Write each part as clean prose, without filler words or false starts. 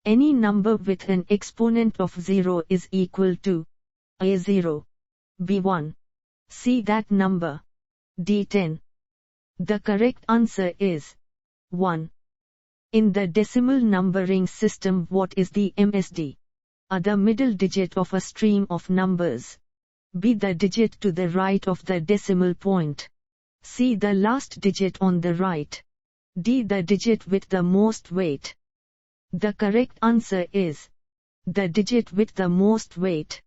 Any number with an exponent of 0 is equal to A0, B1. See that number. D10. The correct answer is 1. In the decimal numbering system, what is the MSD? A. The middle digit of a stream of numbers. B. The digit to the right of the decimal point. C. The last digit on the right. D. The digit with the most weight. The correct answer is the digit with the most weight.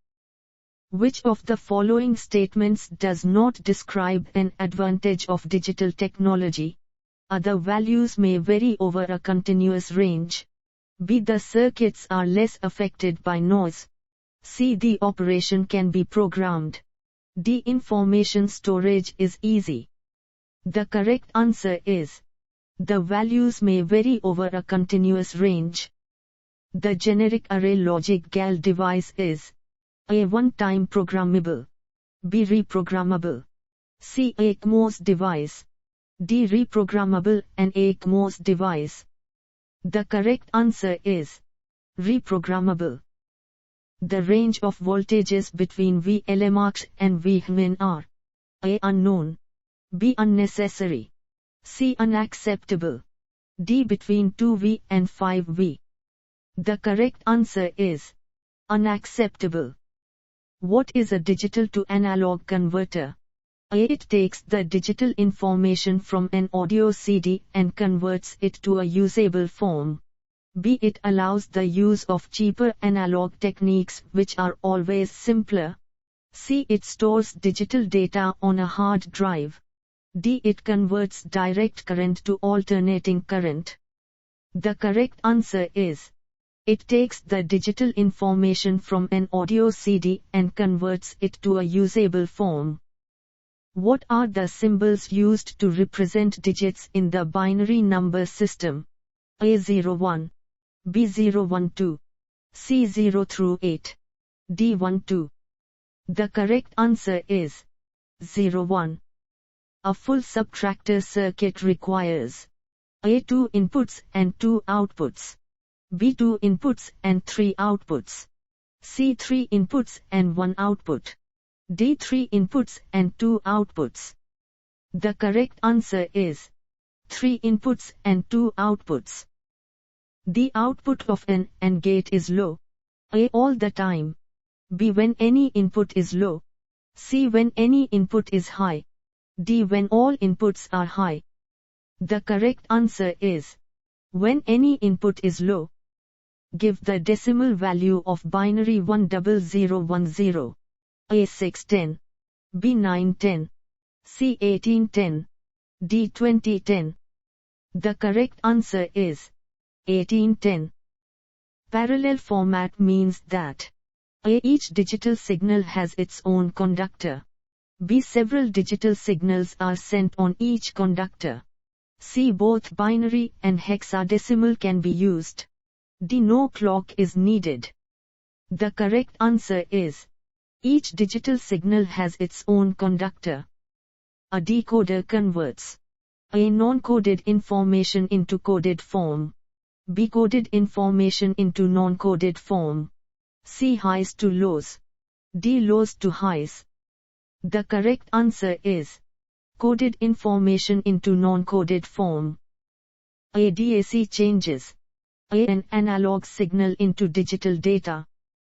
Which of the following statements does not describe an advantage of digital technology? A. The values may vary over a continuous range. B. The circuits are less affected by noise. C. The operation can be programmed. D. Information storage is easy. The correct answer is the values may vary over a continuous range. The generic array logic GAL device is A. One-time programmable. B. Reprogrammable. C. A CMOS device. D. Reprogrammable and A CMOS device. The correct answer is reprogrammable. The range of voltages between V Lmax and V Hmin are A. Unknown. B. Unnecessary. C. Unacceptable. D. Between 2V and 5V. The correct answer is unacceptable. What is a digital to analog converter? A. It takes the digital information from an audio CD and converts it to a usable form. B. It allows the use of cheaper analog techniques which are always simpler. C. It stores digital data on a hard drive. D. It converts direct current to alternating current. The correct answer is it takes the digital information from an audio CD and converts it to a usable form. What are the symbols used to represent digits in the binary number system? A01, B012, C0 through 8, D12. The correct answer is 01. A full subtractor circuit requires A. 2 inputs and 2 outputs. B. 2 inputs and 3 outputs. C. 3 inputs and 1 output. D. 3 inputs and 2 outputs. The correct answer is 3 inputs and 2 outputs. The output of an AND gate is low. A. All the time. B. When any input is low. C. When any input is high. D. When all inputs are high. The correct answer is when any input is low. Give the decimal value of binary 10010. A. 610. B. 910. C. 1810. D. 2010. The correct answer is 1810. Parallel format means that A. Each digital signal has its own conductor. B. Several digital signals are sent on each conductor. C. Both binary and hexadecimal can be used. D. No clock is needed. The correct answer is each digital signal has its own conductor. A decoder converts A. Non-coded information into coded form. B. Coded information into non-coded form. C. Highs to lows. D. Lows to highs. The correct answer is coded information into non-coded form. A. DAC changes A. An analog signal into digital data.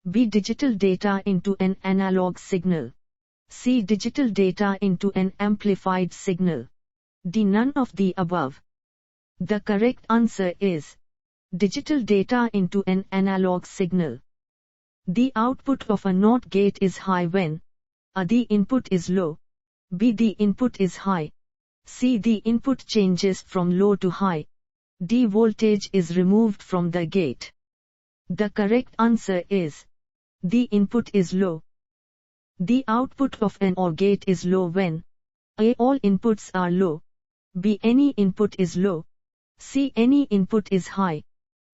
B. Digital data into an analog signal. C. Digital data into an amplified signal. D. None of the above. The correct answer is digital data into an analog signal. The output of a NOT gate is high when A. The input is low. B. The input is high. C. The input changes from low to high. D. Voltage is removed from the gate. The correct answer is the input is low. The output of an OR gate is low when A. All inputs are low. B. Any input is low. C. Any input is high.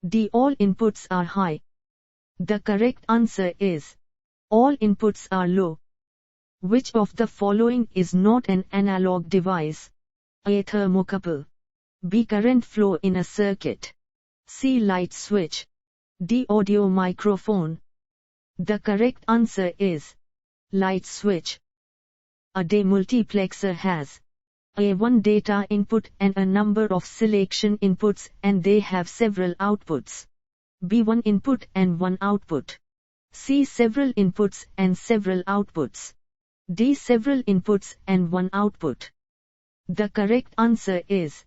D. All inputs are high. The correct answer is all inputs are low. Which of the following is not an analog device? A. Thermocouple. B. Current flow in a circuit. C. Light switch. D. Audio microphone. The correct answer is light switch. A demultiplexer has one data input and a number of selection inputs, and they have several outputs. B. One input and one output. C. Several inputs and several outputs. D. Several inputs and one output. The correct answer is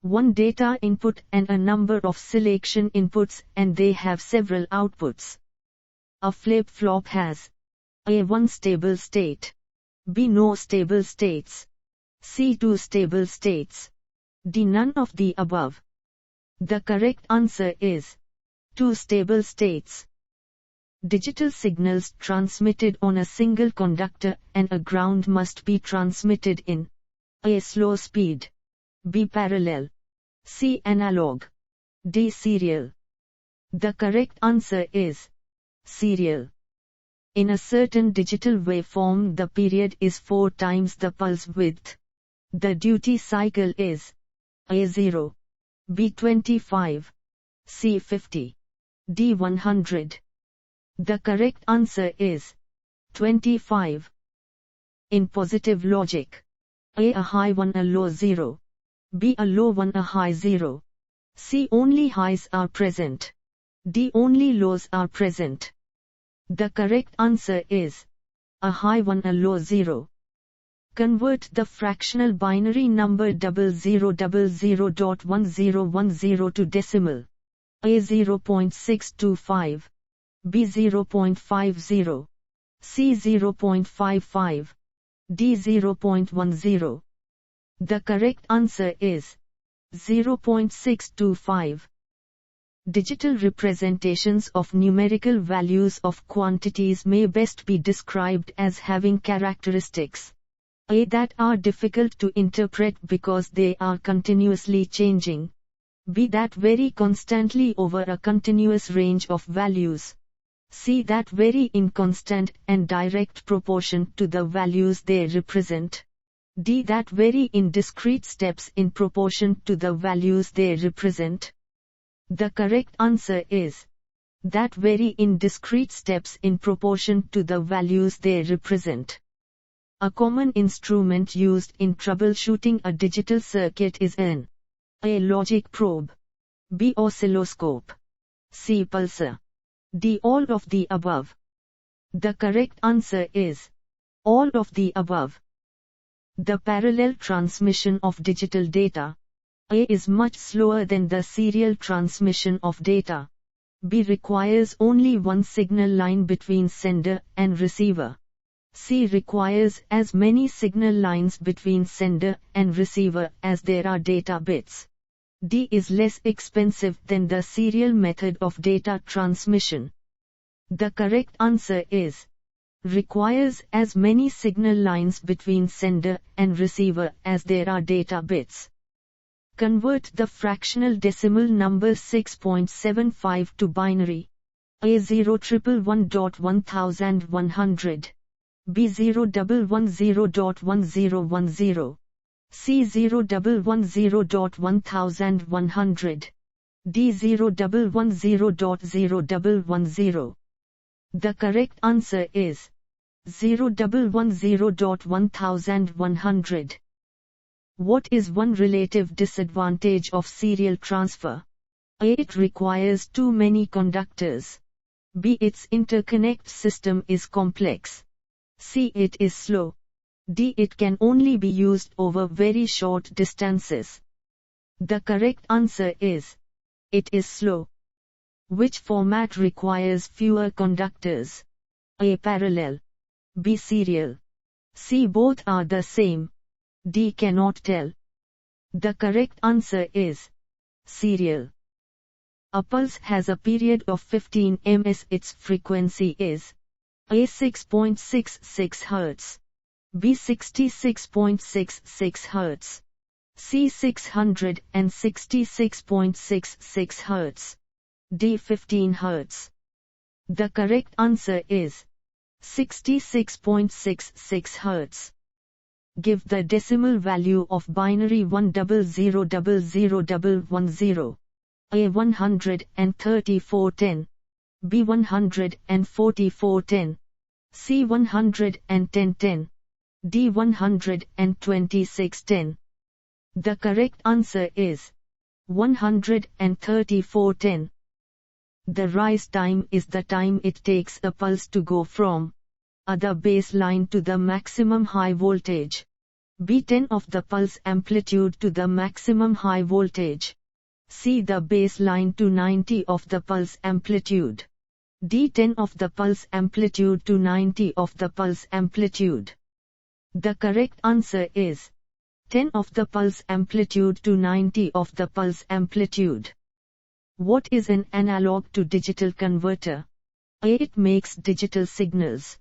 one data input and a number of selection inputs, and they have several outputs. A flip-flop has A. One stable state. B. No stable states. C. Two stable states. D. None of the above. The correct answer is two stable states. Digital signals transmitted on a single conductor and a ground must be transmitted in A. Slow speed. B. Parallel. C. Analog. D. Serial. The correct answer is serial. In a certain digital waveform, the period is 4 times the pulse width. The duty cycle is A. 0. B. 25. C. 50. D. 100. The correct answer is 25. In positive logic, A. A high 1, a low 0. B. A low 1, a high 0. C. Only highs are present. D. Only lows are present. The correct answer is a high 1, a low 0. Convert the fractional binary number 0000.1010 to decimal. A. 0.625. B. 0.50. C. 0.55. D. 0.10. The correct answer is 0.625. Digital representations of numerical values of quantities may best be described as having characteristics A. that are difficult to interpret because they are continuously changing. B. that vary constantly over a continuous range of values. C. that vary in constant and direct proportion to the values they represent. D. that vary in discrete steps in proportion to the values they represent. The correct answer is that vary in discrete steps in proportion to the values they represent. A common instrument used in troubleshooting a digital circuit is an A. logic probe. B. oscilloscope. C. pulsar. D. all of the above. The correct answer is all of the above. The parallel transmission of digital data A. is much slower than the serial transmission of data. B. requires only one signal line between sender and receiver. C. requires as many signal lines between sender and receiver as there are data bits. D. is less expensive than the serial method of data transmission. The correct answer is requires as many signal lines between sender and receiver as there are data bits. Convert the fractional decimal number 6.75 to binary. A. 0.111.1100. B. 0.110.1010. C. 0.110.1100. D. 0.110.010. The correct answer is 0.110.1100. What is one relative disadvantage of serial transfer? A. It requires too many conductors. B. Its interconnect system is complex. C. It is slow. D. It can only be used over very short distances. The correct answer is it is slow. Which format requires fewer conductors? A. Parallel. B. Serial. C. Both are the same. D. Cannot tell. The correct answer is serial. A pulse has a period of 15 ms. Its frequency is A. 6.66 Hz. B. 66.66 Hz. C. 666.66 Hz. D. 15 Hz. The correct answer is 66.66 Hz. Give the decimal value of binary 1000010. A 13410, B 14410, C 11010, D 12610. The correct answer is 13410. The rise time is the time it takes a pulse to go from the baseline to the maximum high voltage. B 10 of the pulse amplitude to the maximum high voltage. C the baseline to 90 of the pulse amplitude. D 10 of the pulse amplitude to 90 of the pulse amplitude. The correct answer is 10 of the pulse amplitude to 90 of the pulse amplitude. What is an analog to digital converter? A. It makes digital signals.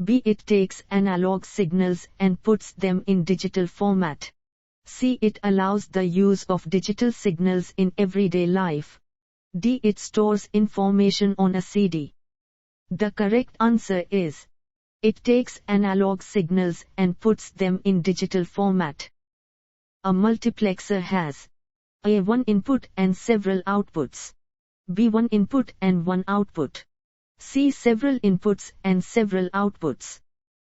B. It takes analog signals and puts them in digital format. C. It allows the use of digital signals in everyday life. D. It stores information on a CD. The correct answer is it takes analog signals and puts them in digital format. A multiplexer has A. One input and several outputs. B. One input and one output. C. Several inputs and several outputs.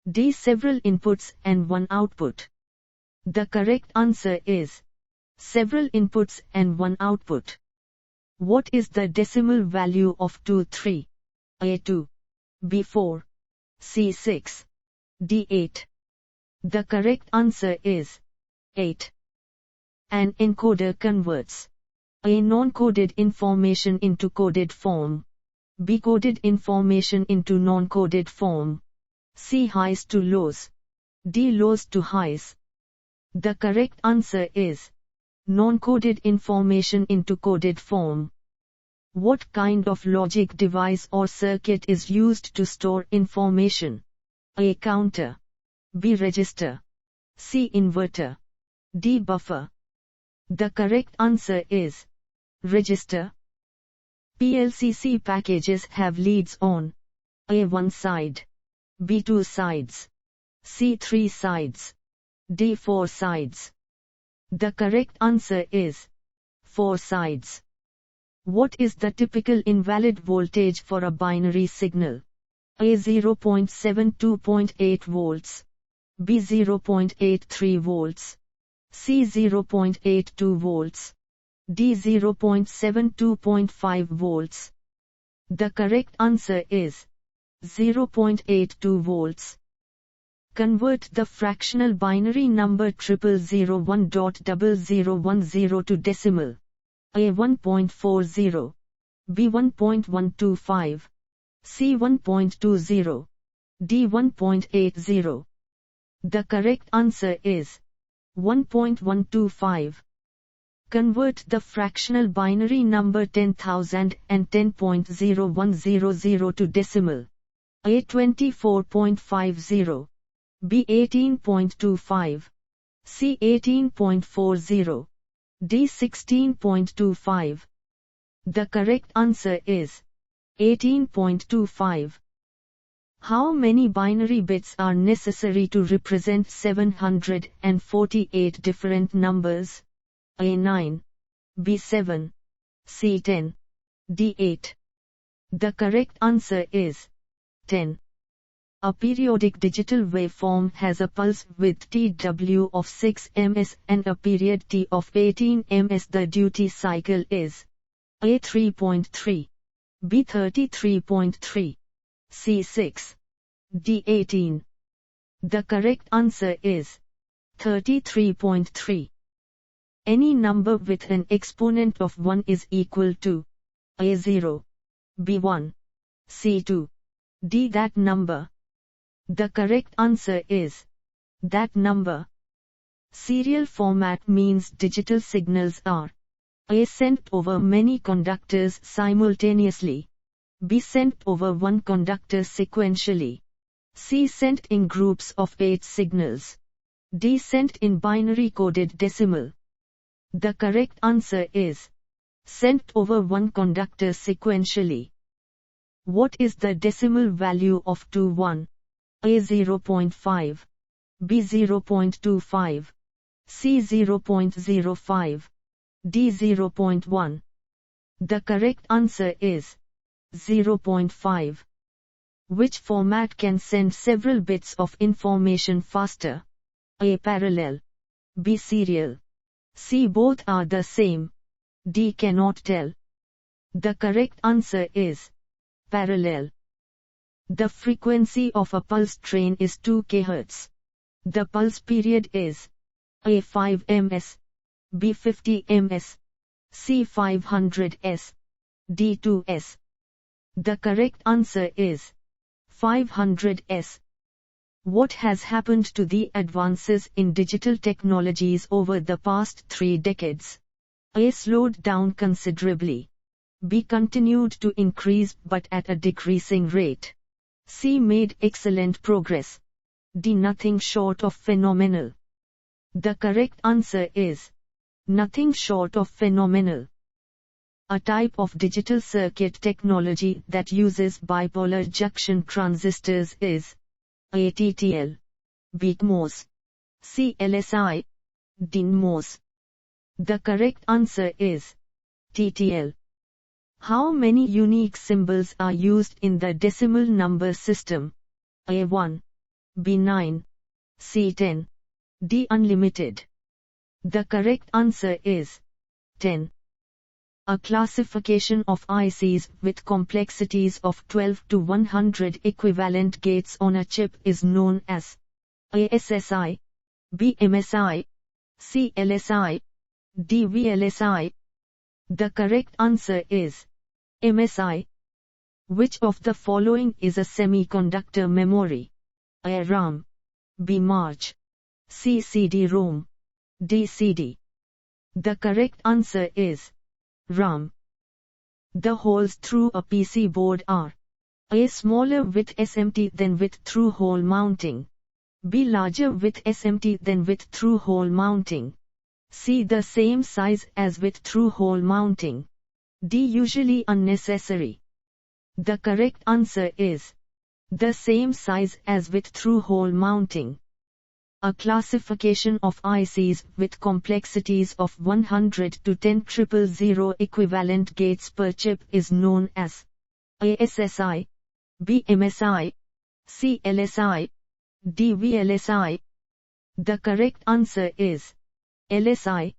D. Several inputs and one output. The correct answer is several inputs and one output. What is the decimal value of 23? A. 2. B. 4. C. 6. D. 8. The correct answer is 8. An encoder converts A. Non-coded information into coded form. B. Coded information into non-coded form. C. Highs to lows. D. Lows to highs. The correct answer is non-coded information into coded form. What kind of logic device or circuit is used to store information? A. Counter. B. Register. C. Inverter. D. Buffer. The correct answer is register. PLCC packages have leads on A. One side. B. Two sides. C. Three sides. D. Four sides. The correct answer is four sides. What is the typical invalid voltage for a binary signal? A. 0.72.8 volts. B. 0.83 volts. C. 0.82 volts. D. 0.72.5 volts. The correct answer is 0.82 volts. Convert the fractional binary number 0001.0010 to decimal. A. 1.40. B. 1.125. C. 1.20. D. 1.80. The correct answer is 1.125. Convert the fractional binary number 10,000 and 10.0100 to decimal. A. 24.50. B. 18.25. C. 18.40. D. 16.25. The correct answer is 18.25. How many binary bits are necessary to represent 748 different numbers? A. 9. B. 7. C. 10. D. 8. The correct answer is 10. A periodic digital waveform has a pulse width Tw of 6 ms and a period T of 18 ms. The duty cycle is A. 3.3. B. 33.3. C. 6. D. 18. The correct answer is 33.3. Any number with an exponent of 1 is equal to A. 0. B. 1. C. 2. D. That number. The correct answer is that number. Serial format means digital signals are A. Sent over many conductors simultaneously. B. Sent over one conductor sequentially. C. Sent in groups of 8 signals. D. Sent in binary coded decimal. The correct answer is sent over one conductor sequentially. What is the decimal value of 21? A. 0.5. B. 0.25. C. 0.05. D. 0.1. The correct answer is 0.5. Which format can send several bits of information faster? A. Parallel. B. Serial. C. Both are the same. D. Cannot tell. The correct answer is parallel. The frequency of a pulse train is 2 kHz. The pulse period is A. 5 ms, B. 50 ms, C. 500 s, D. 2 s. The correct answer is 500 s. What has happened to the advances in digital technologies over the past 3 decades? A. Slowed down considerably. B. Continued to increase but at a decreasing rate. C. Made excellent progress. D. Nothing short of phenomenal. The correct answer is nothing short of phenomenal. A type of digital circuit technology that uses bipolar junction transistors is A. TTL, B. MOS, C. LSI, D. MOS. The correct answer is TTL. How many unique symbols are used in the decimal number system? A. 1, B. 9, C. 10, D. Unlimited. The correct answer is 10. A classification of ICs with complexities of 12 to 100 equivalent gates on a chip is known as A. SSI, B. MSI, C. LSI, D. VLSI. The correct answer is MSI. Which of the following is a semiconductor memory? A. RAM, B. March, C. CD-ROM, D. CD. The correct answer is RAM. The holes through a PC board are A. Smaller with SMT than with through-hole mounting, B. Larger with SMT than with through-hole mounting, C. The same size as with through-hole mounting, D. Usually unnecessary. The correct answer is the same size as with through-hole mounting. A classification of ICs with complexities of 100 to 10,000 equivalent gates per chip is known as A. SSI, B. MSI, C. LSI, D. VLSI. The correct answer is LSI.